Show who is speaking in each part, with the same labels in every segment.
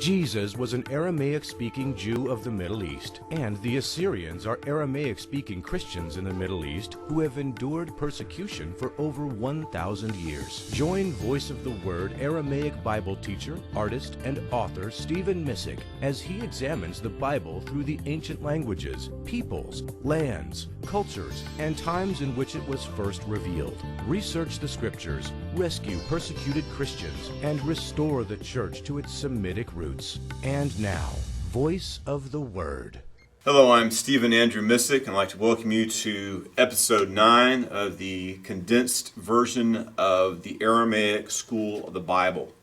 Speaker 1: Jesus was an Aramaic-speaking Jew of the Middle East, and the Assyrians are Aramaic-speaking Christians in the Middle East who have endured persecution for over 1,000 years. Join Voice of the Word Aramaic Bible teacher, artist, and author Stephen Missick as he examines the Bible through the ancient languages, peoples, lands, cultures, and times in which it was first revealed. Research the Scriptures, rescue persecuted Christians, and restore the Church to its Semitic roots. And now, Voice of the Word.
Speaker 2: Hello, I'm Stephen Andrew Missick, and I'd like to welcome you to episode 9 of the condensed version of the Aramaic School of the Bible.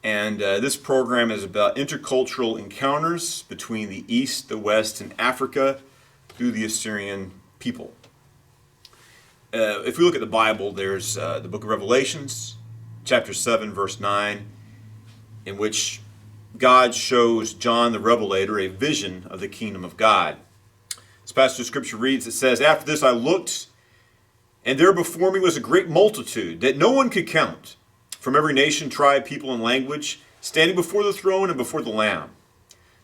Speaker 2: And this program is about intercultural encounters between the East, the West, and Africa through the Assyrian people. If we look at the Bible, there's the book of Revelations, chapter 7, verse 9, in which God shows John the Revelator a vision of the kingdom of God. This passage of Scripture reads, it says, "After this I looked, and there before me was a great multitude that no one could count, from every nation, tribe, people, and language, standing before the throne and before the Lamb.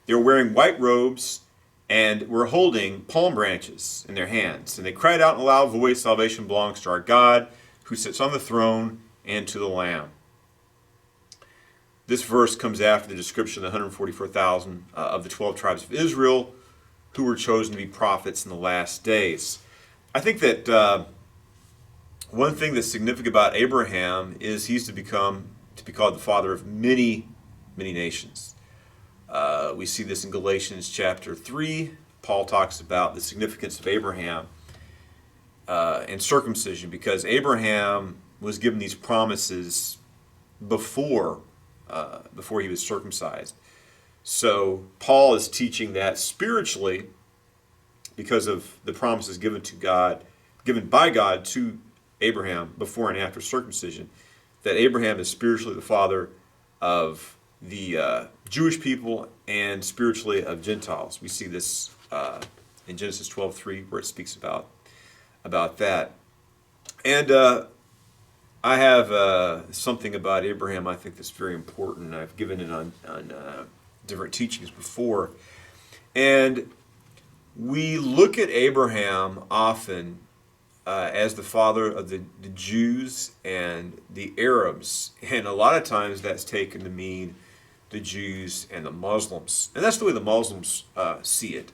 Speaker 2: They were wearing white robes and were holding palm branches in their hands. And they cried out in a loud voice, 'Salvation belongs to our God, who sits on the throne, and to the Lamb.'" This verse comes after the description of the 144,000 of the 12 tribes of Israel who were chosen to be prophets in the last days. I think that one thing that's significant about Abraham is he's to be called the father of many, many nations. We see this in Galatians chapter 3. Paul talks about the significance of Abraham and circumcision, because Abraham was given these promises before he was circumcised. So Paul is teaching that spiritually, because of the promises given by God to Abraham before and after circumcision, that Abraham is spiritually the father of the Jewish people and spiritually of Gentiles. We see this in Genesis 12:3, where it speaks about that. And I have something about Abraham I think that's very important. I've given it on different teachings before. And we look at Abraham often as the father of the Jews and the Arabs. And a lot of times that's taken to mean the Jews and the Muslims. And that's the way the Muslims see it.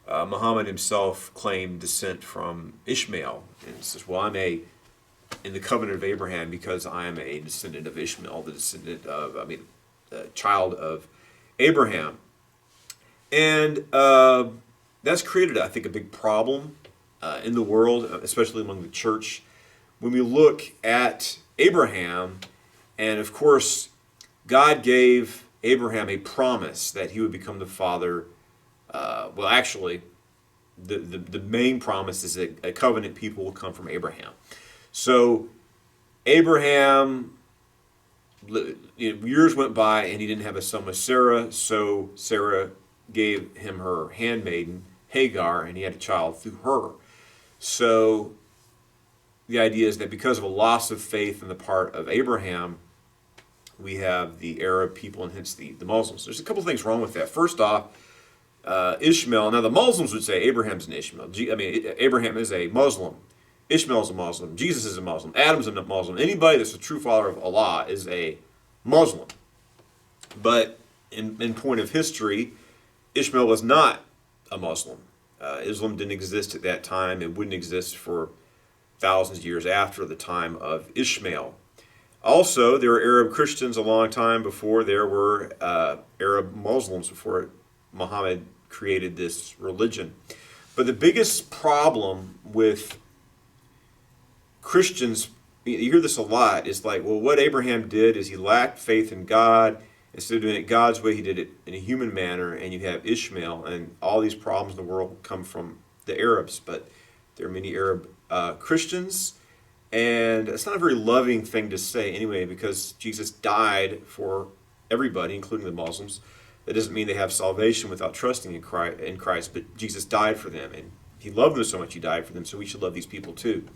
Speaker 2: Muhammad himself claimed descent from Ishmael. And says, well, I'm in the covenant of Abraham because I am a descendant of Ishmael, the child of Abraham. And that's created, I think, a big problem in the world, especially among the church. When we look at Abraham, and of course, God gave Abraham a promise that he would become the father. Actually, the main promise is that a covenant people will come from Abraham. So Abraham, years went by and he didn't have a son with Sarah, so Sarah gave him her handmaiden, Hagar, and he had a child through her. So the idea is that because of a loss of faith on the part of Abraham, we have the Arab people and hence the Muslims. There's a couple things wrong with that. First off, Ishmael, now the Muslims would say Abraham's an Ishmael. Abraham is a Muslim. Ishmael is a Muslim. Jesus is a Muslim. Adam's a Muslim. Anybody that's a true follower of Allah is a Muslim. But in point of history, Ishmael was not a Muslim. Islam didn't exist at that time. It wouldn't exist for thousands of years after the time of Ishmael. Also, there were Arab Christians a long time before there were Arab Muslims, before Muhammad created this religion. But the biggest problem with Christians, you hear this a lot, is like, well, what Abraham did is he lacked faith in God. Instead of doing it God's way, he did it in a human manner, and you have Ishmael, and all these problems in the world come from the Arabs. But there are many Arab Christians, and it's not a very loving thing to say anyway, because Jesus died for everybody, including the Muslims. That doesn't mean they have salvation without trusting in Christ, but Jesus died for them, and he loved them so much he died for them, so we should love these people too.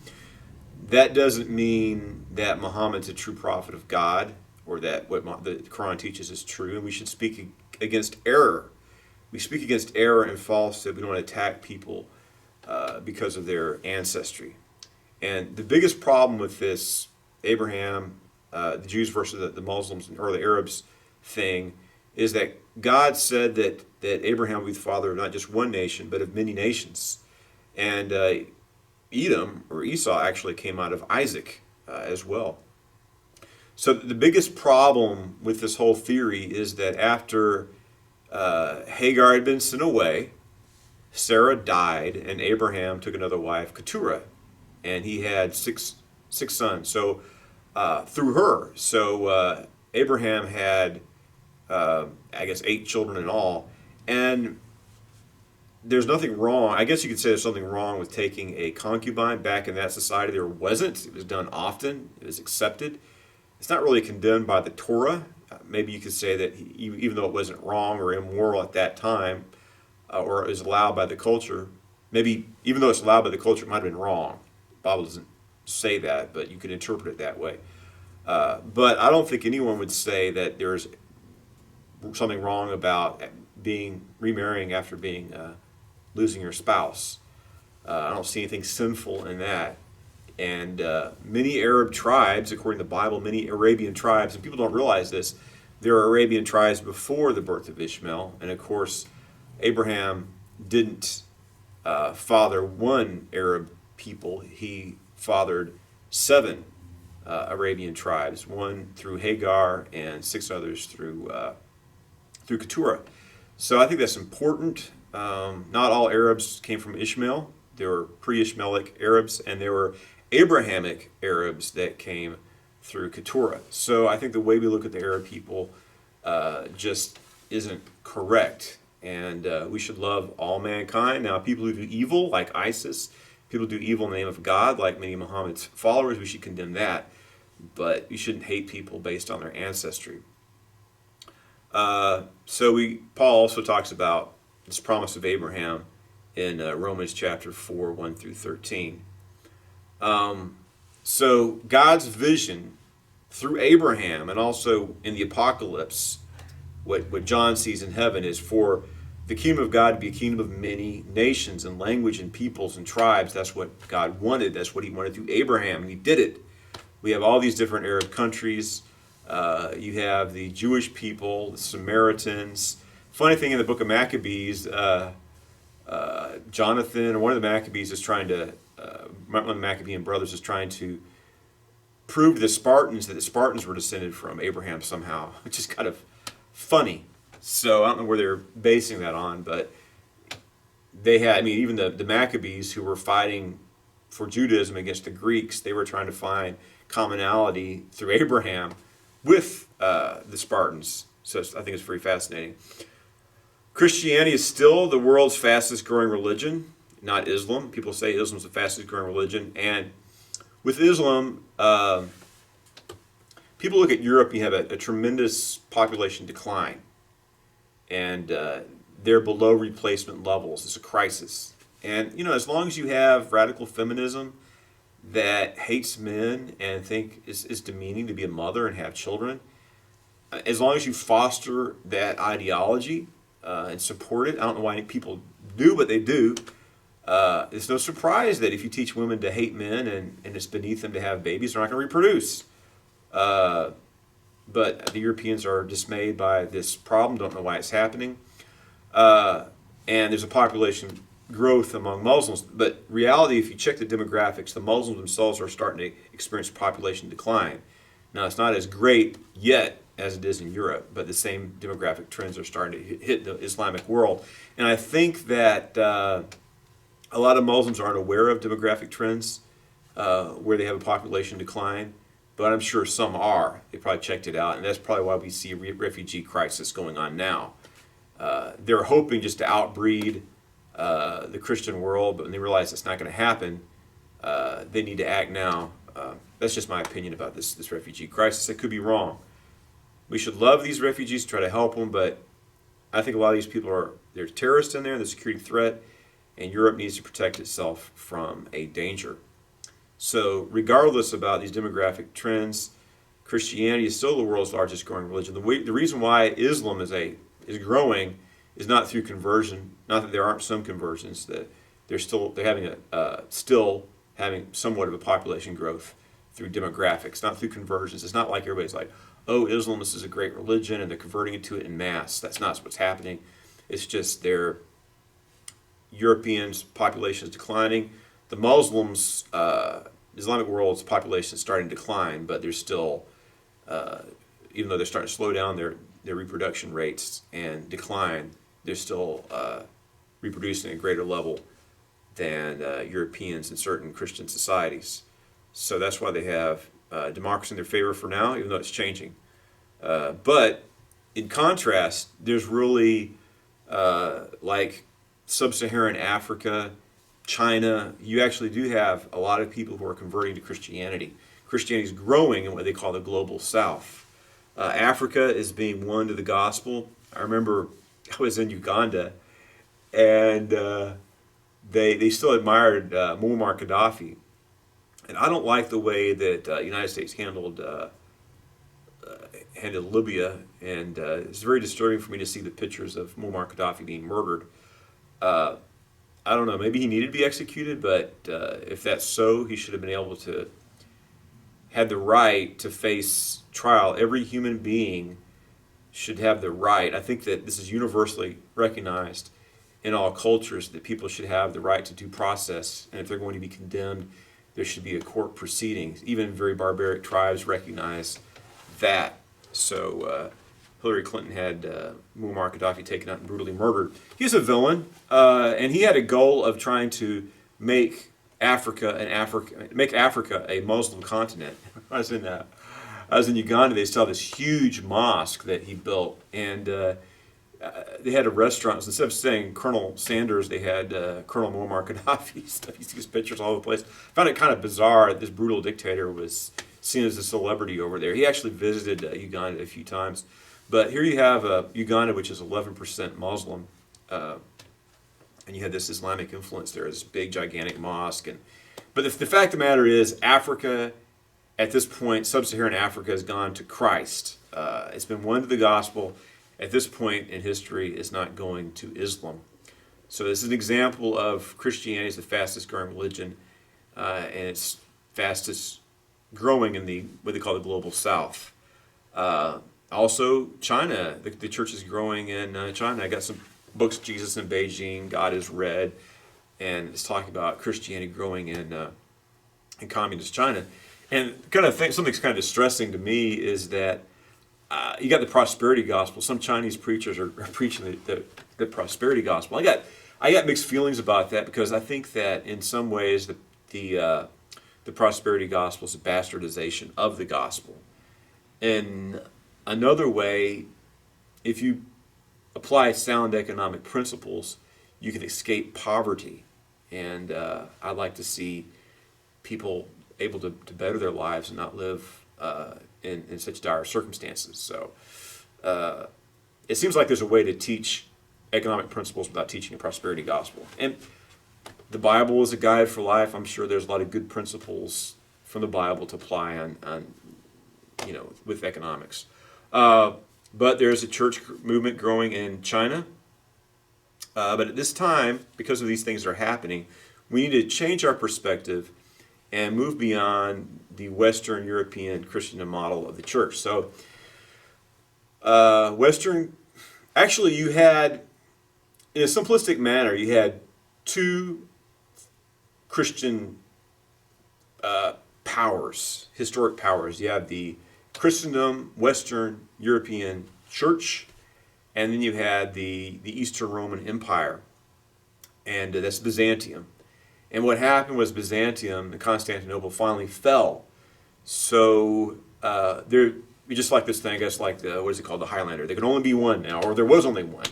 Speaker 2: That doesn't mean that Muhammad's a true prophet of God or that the Quran teaches is true, and we should speak against error. We speak against error and falsehood. We don't attack people because of their ancestry. And the biggest problem with this Abraham, the Jews versus the Muslims or the Arabs thing is that God said that Abraham would be the father of not just one nation, but of many nations. And Edom, or Esau, actually came out of Isaac as well. So the biggest problem with this whole theory is that after Hagar had been sent away, Sarah died, and Abraham took another wife, Keturah, and he had six sons. So through her, so Abraham had, I guess, 8 children in all, and there's nothing wrong. I guess you could say there's something wrong with taking a concubine. Back in that society, there wasn't. It was done often. It was accepted. It's not really condemned by the Torah. Maybe you could say that even though it wasn't wrong or immoral at that time, or is allowed by the culture, maybe even though it's allowed by the culture, it might have been wrong. The Bible doesn't say that, but you could interpret it that way. But I don't think anyone would say that there's something wrong about remarrying after losing your spouse. I don't see anything sinful in that. And many Arab tribes, according to the Bible, many Arabian tribes, and people don't realize this, there are Arabian tribes before the birth of Ishmael. And of course, Abraham didn't father one Arab people. He fathered 7 Arabian tribes, one through Hagar and 6 others through Keturah. So I think that's important. Not all Arabs came from Ishmael. There were pre-Ishmaelic Arabs, and there were Abrahamic Arabs that came through Keturah. So I think the way we look at the Arab people just isn't correct. And we should love all mankind. Now, people who do evil, like ISIS, people who do evil in the name of God, like many of Muhammad's followers, we should condemn that. But you shouldn't hate people based on their ancestry. Paul also talks about this promise of Abraham in Romans chapter 4, 1 through 13. So God's vision through Abraham, and also in the apocalypse, what John sees in heaven is for the kingdom of God to be a kingdom of many nations and language and peoples and tribes. That's what God wanted. That's what he wanted through Abraham, and he did it. We have all these different Arab countries. You have the Jewish people, the Samaritans. Funny thing in the book of Maccabees, Jonathan, or one of the Maccabees is trying to, one of the Maccabean brothers is trying to prove to the Spartans that the Spartans were descended from Abraham somehow, which is kind of funny. So I don't know where they're basing that on, but they had, even the Maccabees who were fighting for Judaism against the Greeks, they were trying to find commonality through Abraham with the Spartans. So I think it's very fascinating. Christianity is still the world's fastest growing religion, not Islam. People say Islam is the fastest growing religion. And with Islam, people look at Europe, you have a tremendous population decline. And they're below replacement levels. It's a crisis. And, as long as you have radical feminism that hates men and think it's demeaning to be a mother and have children, as long as you foster that ideology and support it, I don't know why people do what they do. It's no surprise that if you teach women to hate men and it's beneath them to have babies, they're not going to reproduce. But the Europeans are dismayed by this problem, don't know why it's happening. And there's a population growth among Muslims. But reality, if you check the demographics, the Muslims themselves are starting to experience population decline. Now, it's not as great yet as it is in Europe, but the same demographic trends are starting to hit the Islamic world. And I think that a lot of Muslims aren't aware of demographic trends where they have a population decline. But I'm sure some are. They probably checked it out, and that's probably why we see a refugee crisis going on now. They're hoping just to outbreed the Christian world, but when they realize it's not going to happen, they need to act now. That's just my opinion about this refugee crisis. I could be wrong. We should love these refugees, try to help them, but I think a lot of these people there's terrorists in there, there's a security threat, and Europe needs to protect itself from a danger. So regardless about these demographic trends, Christianity is still the world's largest growing religion. The reason why Islam is growing is not through conversion. Not that there aren't some conversions, that they're having still having somewhat of a population growth through demographics, not through conversions. It's not like everybody's like, oh, Islam, this is a great religion, and they're converting to it in mass. That's not what's happening. It's just their Europeans' population is declining. The Muslims, Islamic world's population is starting to decline, but they're still, even though they're starting to slow down their reproduction rates and decline, they're still reproducing at a greater level than Europeans in certain Christian societies. So that's why they have democracy in their favor for now, even though it's changing. But in contrast, there's really like sub-Saharan Africa, China, you actually do have a lot of people who are converting to Christianity. Christianity is growing in what they call the global south. Africa is being won to the gospel. I remember I was in Uganda, and they still admired Muammar Gaddafi. And I don't like the way that the United States handled Libya, and it's very disturbing for me to see the pictures of Muammar Gaddafi being murdered. I don't know, maybe he needed to be executed, but if that's so, he should have been able to have the right to face trial. Every human being should have the right. I think that this is universally recognized in all cultures, that people should have the right to due process, and if they're going to be condemned, there should be a court proceedings. Even very barbaric tribes recognize that. So Hillary Clinton had Muammar Gaddafi taken out and brutally murdered. He's a villain, and he had a goal of trying to make Africa a Muslim continent. I was in Uganda. They saw this huge mosque that he built, and they had a restaurant. So instead of saying Colonel Sanders, they had Colonel Muammar Gaddafi stuff. You see his pictures all over the place. I found it kind of bizarre that this brutal dictator was seen as a celebrity over there. He actually visited Uganda a few times. But here you have Uganda, which is 11% Muslim, and you had this Islamic influence there, this big, gigantic mosque. But the fact of the matter is, Africa, at this point, sub-Saharan Africa has gone to Christ. It's been won to the gospel. At this point in history, it's not going to Islam. So this is an example of Christianity is the fastest growing religion, and it's fastest growing in what they call the global south. Also, China, the church is growing in China. I got some books, Jesus in Beijing, God is Red, and it's talking about Christianity growing in communist China. And something's kind of distressing to me is that you got the prosperity gospel. Some Chinese preachers are preaching the prosperity gospel. I got mixed feelings about that, because I think that in some ways the prosperity gospel is a bastardization of the gospel. In another way, if you apply sound economic principles, you can escape poverty. And I'd like to see people able to better their lives and not live in such dire circumstances. So it seems like there's a way to teach economic principles without teaching a prosperity gospel. And the Bible is a guide for life. I'm sure there's a lot of good principles from the Bible to apply on with economics. But there's a church movement growing in China. But at this time, because of these things that are happening, we need to change our perspective and move beyond the Western European Christian model of the church. So, you had, in a simplistic manner, you had two Christian powers, historic powers. You have the Christendom, Western European Church, and then you had the Eastern Roman Empire, and that's Byzantium. And what happened was Byzantium and Constantinople finally fell. So just like this thing, I guess, like what is it called, the Highlander. There could only be one now, or there was only one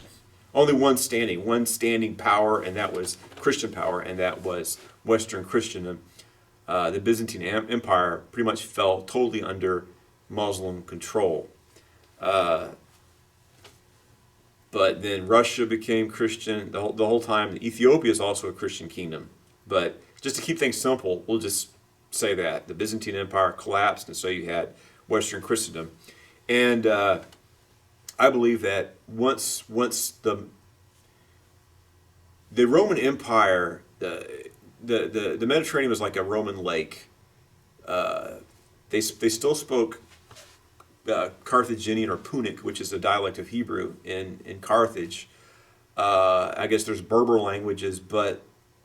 Speaker 2: standing power, and that was Christian power, and that was Western Christendom. The Byzantine Empire pretty much fell totally under Muslim control. But then Russia became Christian the whole time. Ethiopia is also a Christian kingdom. But just to keep things simple, we'll just say that the Byzantine Empire collapsed, and so you had Western Christendom. And I believe that once the Roman Empire, the Mediterranean was like a Roman lake. They still spoke Carthaginian or Punic, which is a dialect of Hebrew in Carthage. I guess there's Berber languages, but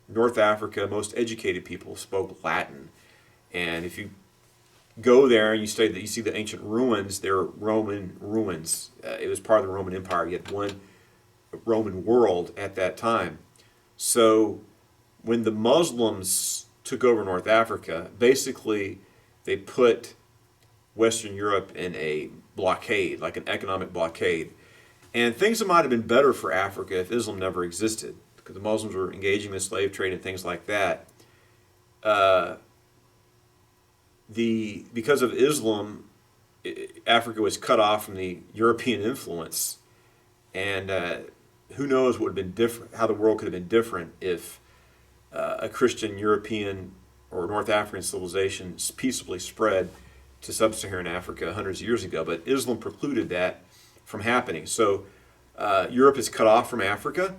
Speaker 2: North Africa, most educated people spoke Latin. And if you go there and you see the ancient ruins, they're Roman ruins. It was part of the Roman Empire. You had one Roman world at that time. So when the Muslims took over North Africa, basically they put Western Europe in a blockade, like an economic blockade. And things might have been better for Africa if Islam never existed, because the Muslims were engaging in slave trade and things like that. Because of Islam, Africa was cut off from the European influence, and who knows what would have been different, how the world could have been different if a Christian European or North African civilization peaceably spread to sub-Saharan Africa hundreds of years ago. But Islam precluded that from happening. So Europe is cut off from Africa,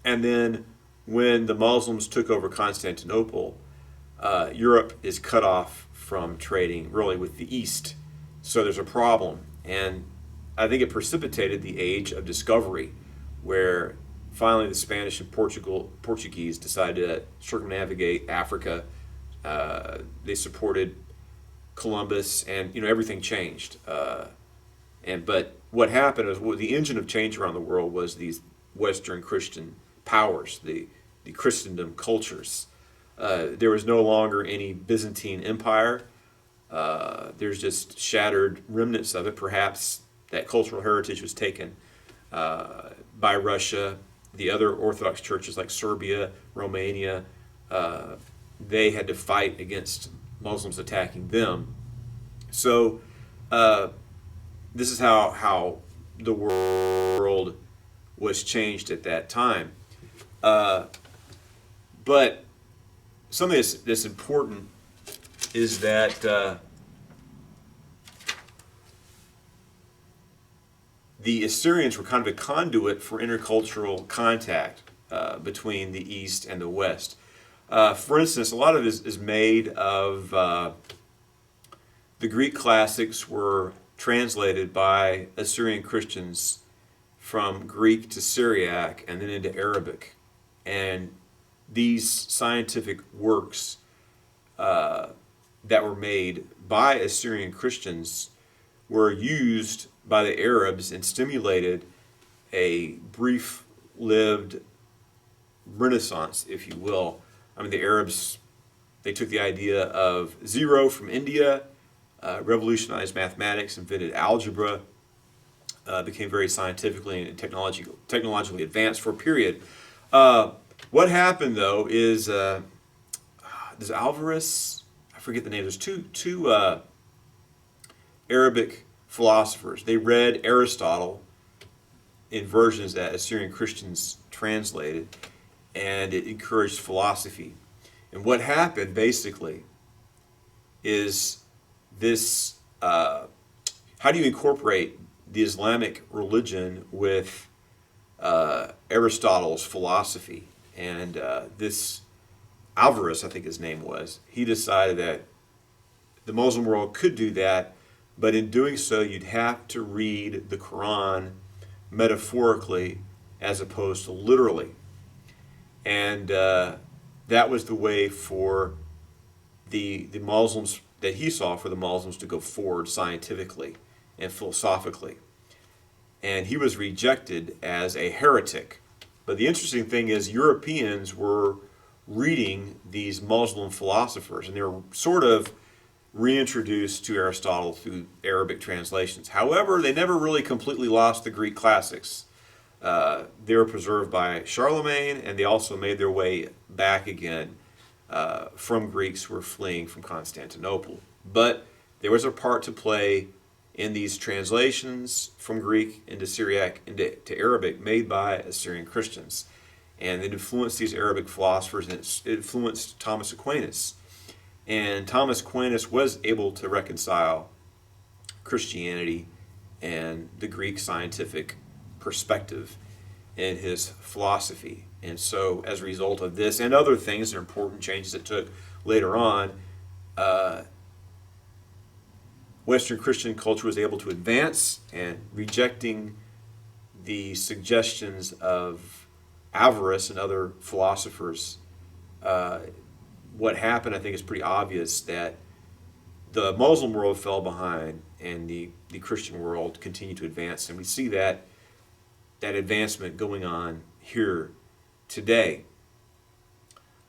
Speaker 2: and then when the Muslims took over Constantinople, Europe is cut off from trading really with the East. So there's a problem, and I think it precipitated the age of discovery, where finally the Spanish and Portuguese decided to circumnavigate Africa. They supported Columbus, and everything changed. But what happened is, the engine of change around the world was these Western Christian powers, the Christendom cultures. There was no longer any Byzantine Empire. There's just shattered remnants of it. Perhaps that cultural heritage was taken by Russia. The other Orthodox churches like Serbia, Romania, they had to fight against Muslims attacking them. So this is how the world was changed at that time. But something that's important is that the Assyrians were kind of a conduit for intercultural contact between the East and the West. For instance, a lot of it is made of the Greek classics were translated by Assyrian Christians from Greek to Syriac and then into Arabic. And these scientific works that were made by Assyrian Christians were used by the Arabs and stimulated a brief-lived renaissance, if you will. I mean, the Arabs, they took the idea of zero from India, revolutionized mathematics, invented algebra, became very scientifically and technologically advanced for a period. What happened, though, is there's Alvarez, I forget the name, there's two Arabic philosophers. They read Aristotle in versions that Assyrian Christians translated, and it encouraged philosophy. And what happened, basically, is this, how do you incorporate the Islamic religion with Aristotle's philosophy? And this Alvarez, I think his name was, he decided that the Muslim world could do that, but in doing so, you'd have to read the Quran metaphorically as opposed to literally. And that was the way for the Muslims, that he saw for the Muslims to go forward scientifically and philosophically. And he was rejected as a heretic. But the interesting thing is, Europeans were reading these Muslim philosophers, and they were sort of reintroduced to Aristotle through Arabic translations. However, they never really completely lost the Greek classics. They were preserved by Charlemagne, and they also made their way back again from Greeks who were fleeing from Constantinople. But there was a part to play in these translations from Greek into Syriac into Arabic made by Assyrian Christians. And it influenced these Arabic philosophers, and it influenced Thomas Aquinas. And Thomas Aquinas was able to reconcile Christianity and the Greek scientific perspective in his philosophy. And so as a result of this and other things, and important changes that took later on, Western Christian culture was able to advance, and rejecting the suggestions of Averroes and other philosophers. What happened, I think, is pretty obvious, that the Muslim world fell behind and the Christian world continued to advance. And we see that advancement going on here today.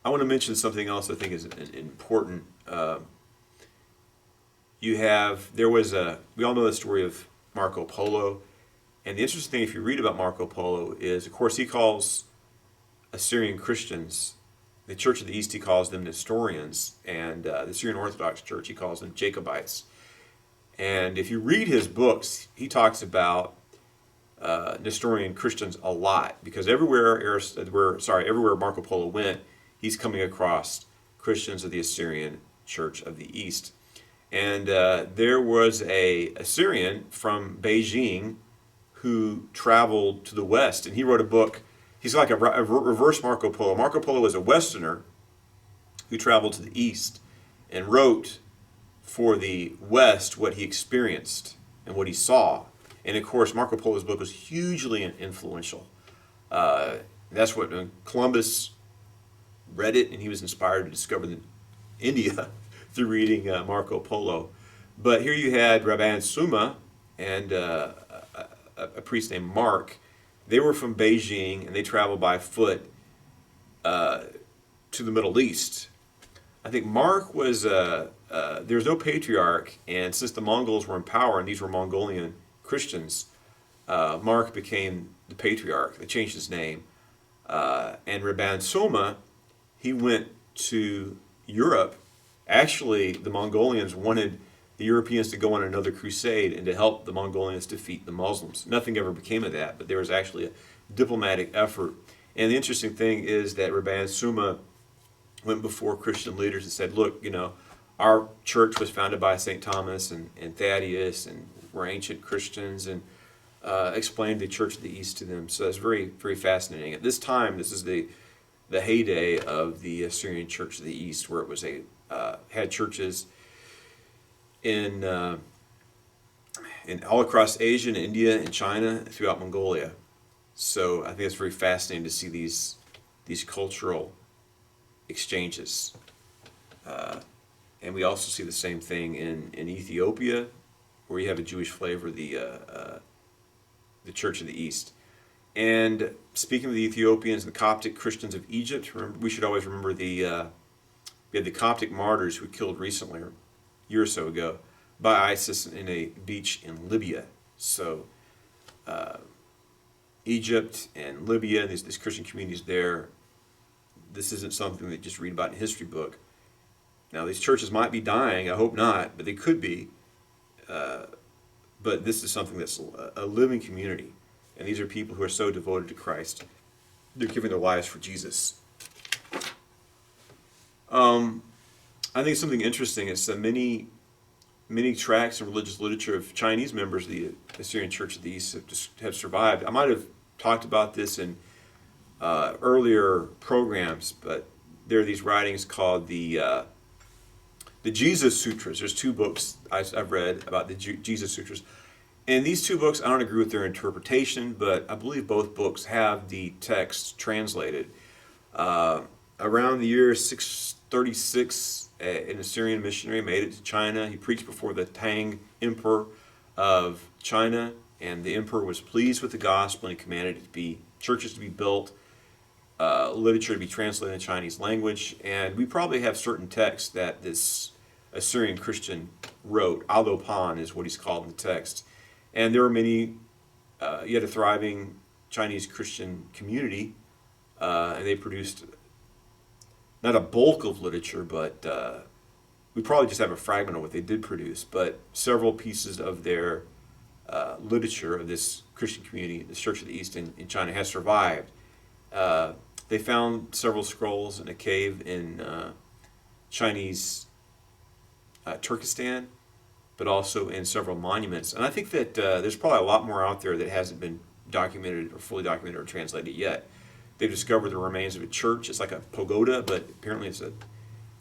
Speaker 2: I want to mention something else I think is important. We all know the story of Marco Polo. And the interesting thing, if you read about Marco Polo, is, of course, he calls Assyrian Christians, the Church of the East, he calls them Nestorians, and the Syrian Orthodox Church, he calls them Jacobites. And if you read his books, he talks about Nestorian Christians a lot, because everywhere Marco Polo went, he's coming across Christians of the Assyrian Church of the East. And there was a Assyrian from Beijing who traveled to the West, and he wrote a book. He's like a reverse Marco Polo. Marco Polo was a Westerner who traveled to the East and wrote for the West what he experienced and what he saw. And of course, Marco Polo's book was hugely influential. That's what Columbus read it, and he was inspired to discover India through reading Marco Polo. But here you had Rabban Suma and a priest named Mark. They were from Beijing, and they traveled by foot to the Middle East. I think Mark was, there's no patriarch, and since the Mongols were in power, and these were Mongolian Christians, Mark became the patriarch. They changed his name. And Rabban Soma, he went to Europe. Actually, the Mongolians wanted the Europeans to go on another crusade and to help the Mongolians defeat the Muslims. Nothing ever became of that, but there was actually a diplomatic effort. And the interesting thing is that Rabban Suma went before Christian leaders and said, look, our church was founded by St. Thomas and Thaddeus, and we're ancient Christians, and explained the Church of the East to them. So that's very, very fascinating. At this time, this is the heyday of the Assyrian Church of the East, where it was had churches in all across Asia and India and China and throughout Mongolia. So I think it's very fascinating to see these cultural exchanges. And we also see the same thing in Ethiopia, where you have a Jewish flavor, the Church of the East. And speaking of the Ethiopians, the Coptic Christians of Egypt, we should always remember we had the Coptic martyrs who were killed recently, a year or so ago, by ISIS in a beach in Libya. So Egypt and Libya, these Christian communities there, this isn't something that you just read about in a history book. Now, these churches might be dying, I hope not, but they could be. But this is something that's a living community. And these are people who are so devoted to Christ. They're giving their lives for Jesus. I think something interesting is that many tracts and religious literature of Chinese members of the Assyrian Church of the East have survived. I might have talked about this in earlier programs, but there are these writings called the Jesus Sutras. There's two books I've read about the Jesus Sutras. And these two books, I don't agree with their interpretation, but I believe both books have the text translated. Around the year 636, an Assyrian missionary made it to China. He preached before the Tang Emperor of China, and the emperor was pleased with the gospel, and he commanded churches to be built, literature to be translated in Chinese language. And we probably have certain texts that this Assyrian Christian wrote. Alopan is what he's called in the text. And there were many, you had a thriving Chinese Christian community, and they produced not a bulk of literature, but we probably just have a fragment of what they did produce, but several pieces of their literature of this Christian community, the Church of the East in China, has survived. They found several scrolls in a cave in Chinese Turkestan, but also in several monuments. And I think that there's probably a lot more out there that hasn't been documented or fully documented or translated yet. They've discovered the remains of a church. It's like a pagoda, but apparently it's a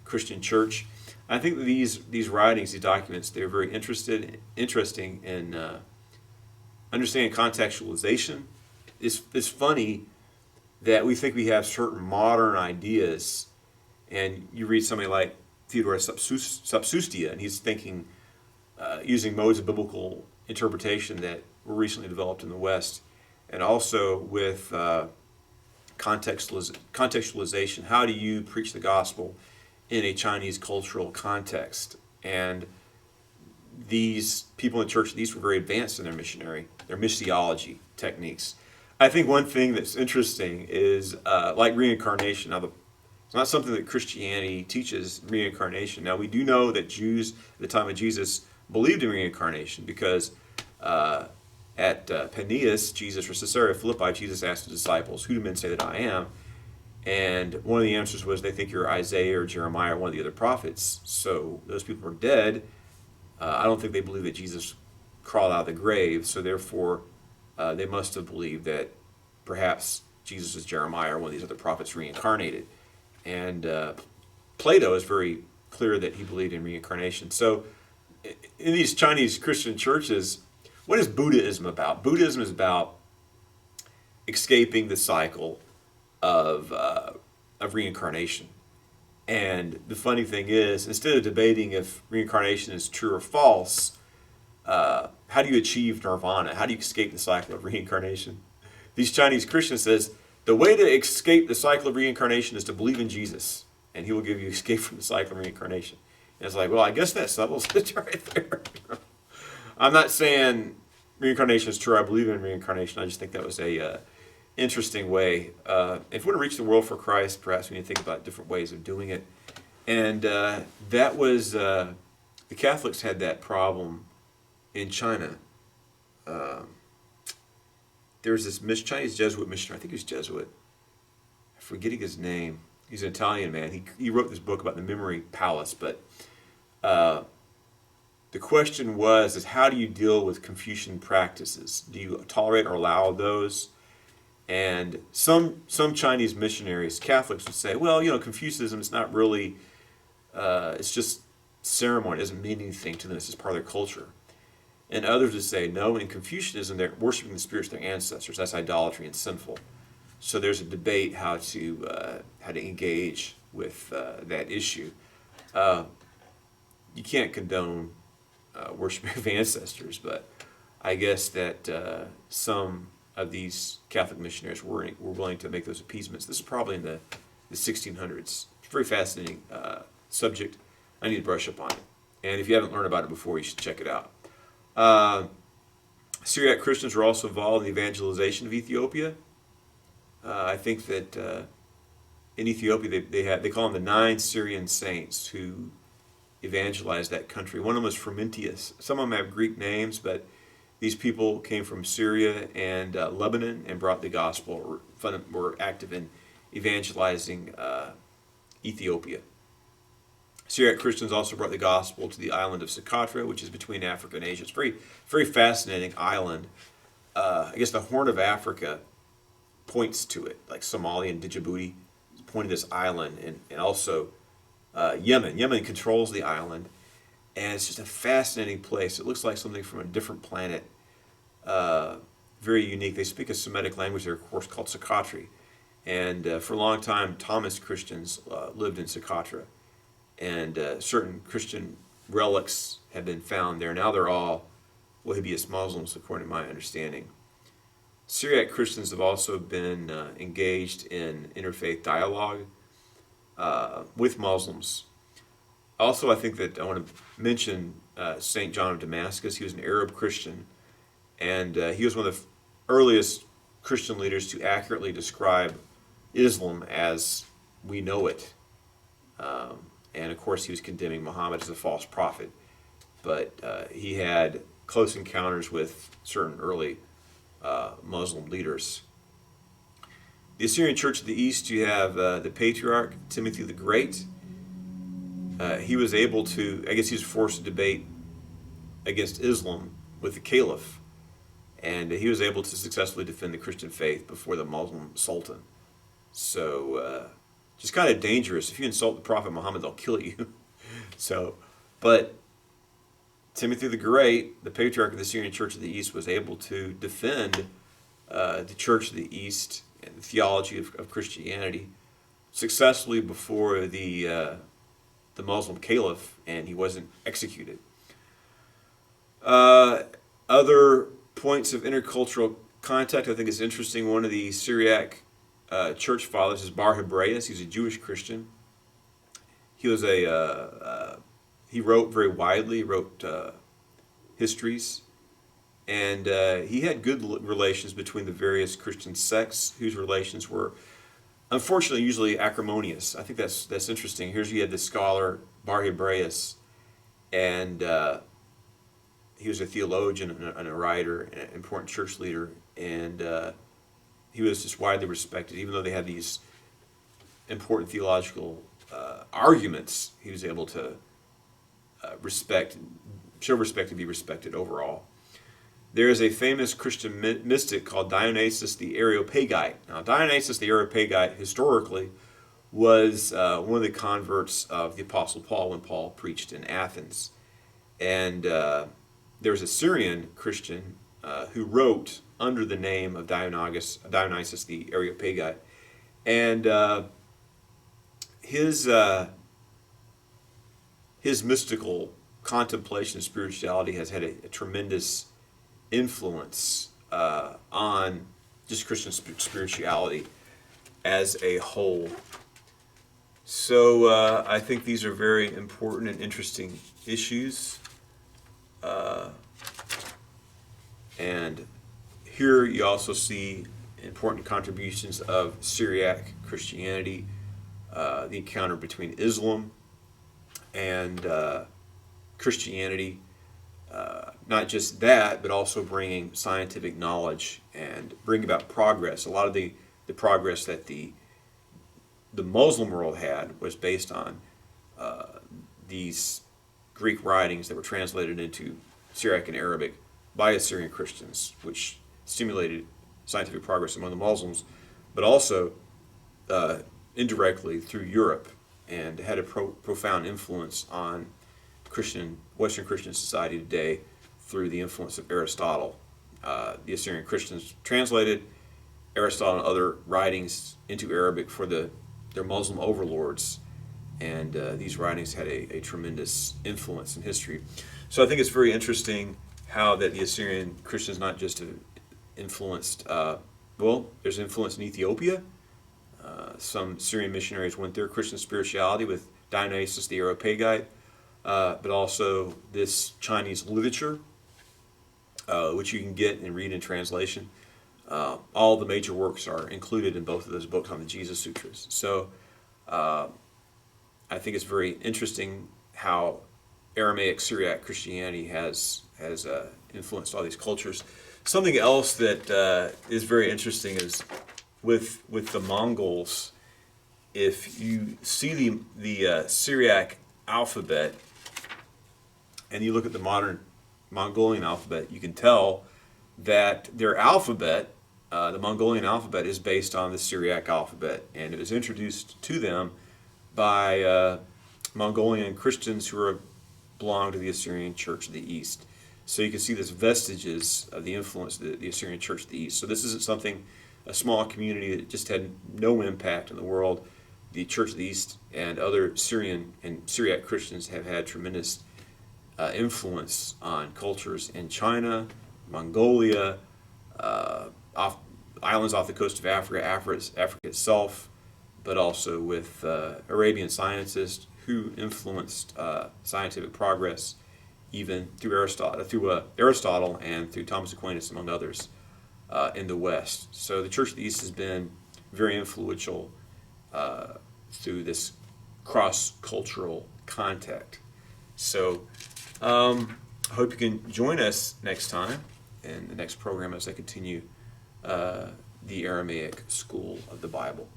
Speaker 2: Christian church. I think that these writings, these documents, they're very interesting in understanding contextualization. It's funny that we think we have certain modern ideas, and you read somebody like Theodore Sapsustia, and he's thinking using modes of biblical interpretation that were recently developed in the West, and also with contextualization. How do you preach the gospel in a Chinese cultural context? And these people in the church, these were very advanced in their missiology techniques. I think one thing that's interesting is like reincarnation. Now, it's not something that Christianity teaches, reincarnation. Now, we do know that Jews at the time of Jesus believed in reincarnation because at Paneas, Jesus, or Caesarea Philippi, Jesus asked the disciples, "Who do men say that I am?" And one of the answers was they think you're Isaiah or Jeremiah or one of the other prophets. So those people are dead. I don't think they believe that Jesus crawled out of the grave, so therefore they must have believed that perhaps Jesus was Jeremiah or one of these other prophets reincarnated. And Plato is very clear that he believed in reincarnation. So in these Chinese Christian churches, what is Buddhism about? Buddhism is about escaping the cycle of reincarnation. And the funny thing is, instead of debating if reincarnation is true or false, how do you achieve nirvana? How do you escape the cycle of reincarnation? These Chinese Christians says, the way to escape the cycle of reincarnation is to believe in Jesus, and he will give you escape from the cycle of reincarnation. And it's like, well, I guess that settles it right there. I'm not saying reincarnation is true. I believe in reincarnation. I just think that was a interesting way. If we want to reach the world for Christ, perhaps we need to think about different ways of doing it. And that was, the Catholics had that problem in China. There's this Chinese Jesuit missionary, I think he was Jesuit. I'm forgetting his name. He's an Italian man. He wrote this book about the memory palace, but the question is how do you deal with Confucian practices? Do you tolerate or allow those? And some Chinese missionaries, Catholics, would say, well, Confucianism is not really, it's just ceremony. It doesn't mean anything to them. It's just part of their culture. And others would say, no, in Confucianism, they're worshiping the spirits of their ancestors. That's idolatry and sinful. So there's a debate how to engage with that issue. You can't condone worshiping of ancestors, but I guess that some of these Catholic missionaries were willing to make those appeasements. This is probably in the 1600s. It's a very fascinating subject. I need to brush up on it. And if you haven't learned about it before, you should check it out. Syriac Christians were also involved in the evangelization of Ethiopia. I think that in Ethiopia they call them the 9 Syrian saints who evangelized that country. One of them was Frumentius. Some of them have Greek names, but these people came from Syria and Lebanon and brought the gospel, or were active in evangelizing Ethiopia. Syriac Christians also brought the gospel to the island of Socotra, which is between Africa and Asia. It's a very, very fascinating island. I guess the Horn of Africa points to it, like Somalia and Djibouti point to this island, and also Yemen. Yemen controls the island, and it's just a fascinating place. It looks like something from a different planet. Very unique. They speak a Semitic language there, of course, called Socotri. And for a long time, Thomas Christians lived in Socotra. And certain Christian relics have been found there. Now they're all Wahhabist Muslims, according to my understanding. Syriac Christians have also been engaged in interfaith dialogue with Muslims. Also, I think that I want to mention St. John of Damascus. He was an Arab Christian, and he was one of the earliest Christian leaders to accurately describe Islam as we know it. And of course, he was condemning Muhammad as a false prophet. But he had close encounters with certain early Muslim leaders. The Assyrian Church of the East, you have the Patriarch Timothy the Great. He was able to, I guess he was forced to debate against Islam with the Caliph, and he was able to successfully defend the Christian faith before the Muslim Sultan. So, just kind of dangerous. If you insult the Prophet Muhammad, they'll kill you. But Timothy the Great, the patriarch of the Syrian Church of the East, was able to defend the Church of the East and the theology of Christianity successfully before the Muslim Caliph, and he wasn't executed. Other points of intercultural contact, I think is interesting. One of the Syriac church fathers is Bar Hebraeus. He's a Jewish Christian. He was he wrote very widely. He wrote histories, and he had good relations between the various Christian sects, whose relations were, unfortunately, usually acrimonious. I think that's interesting. Here's you had the scholar Bar Hebraeus, and he was a theologian and a writer, and an important church leader, and he was just widely respected. Even though they had these important theological arguments, he was able to show respect and be respected overall. There is a famous Christian mystic called Dionysius the Areopagite. Now, Dionysius the Areopagite historically was one of the converts of the Apostle Paul when Paul preached in Athens. And there was a Syrian Christian who wrote under the name of Dionysius the Areopagite. And his mystical contemplation of spirituality has had a tremendous influence on just Christian spirituality as a whole. So I think these are very important and interesting issues. And here you also see important contributions of Syriac Christianity, the encounter between Islam and Christianity. Not just that, but also bringing scientific knowledge and bring about progress. A lot of the progress that the Muslim world had was based on these Greek writings that were translated into Syriac and Arabic by Assyrian Christians, which stimulated scientific progress among the Muslims, but also indirectly through Europe, and had a profound influence on Western Christian society today through the influence of Aristotle. The Assyrian Christians translated Aristotle and other writings into Arabic for their Muslim overlords, and these writings had a tremendous influence in history. So I think it's very interesting how that the Assyrian Christians not just have influenced, there's influence in Ethiopia. Some Syrian missionaries went there, Christian spirituality with Dionysius the Areopagite, but also this Chinese literature, which you can get and read in translation. All the major works are included in both of those books on the Jesus Sutras. So I think it's very interesting how Aramaic Syriac Christianity has influenced all these cultures. Something else that is very interesting is with the Mongols. If you see the Syriac alphabet and you look at the modern Mongolian alphabet, you can tell that their alphabet, the Mongolian alphabet, is based on the Syriac alphabet, and it was introduced to them by Mongolian Christians who belong to the Assyrian Church of the East. So you can see this vestiges of the influence of the Assyrian Church of the East. So this isn't something, a small community that just had no impact in the world. The Church of the East and other Syrian and Syriac Christians have had tremendous influence on cultures in China, Mongolia, islands off the coast of Africa, Africa itself, but also with Arabian scientists who influenced scientific progress even through Aristotle and through Thomas Aquinas, among others, in the West. So the Church of the East has been very influential through this cross-cultural contact. So I hope you can join us next time in the next program as I continue the Aramaic School of the Bible.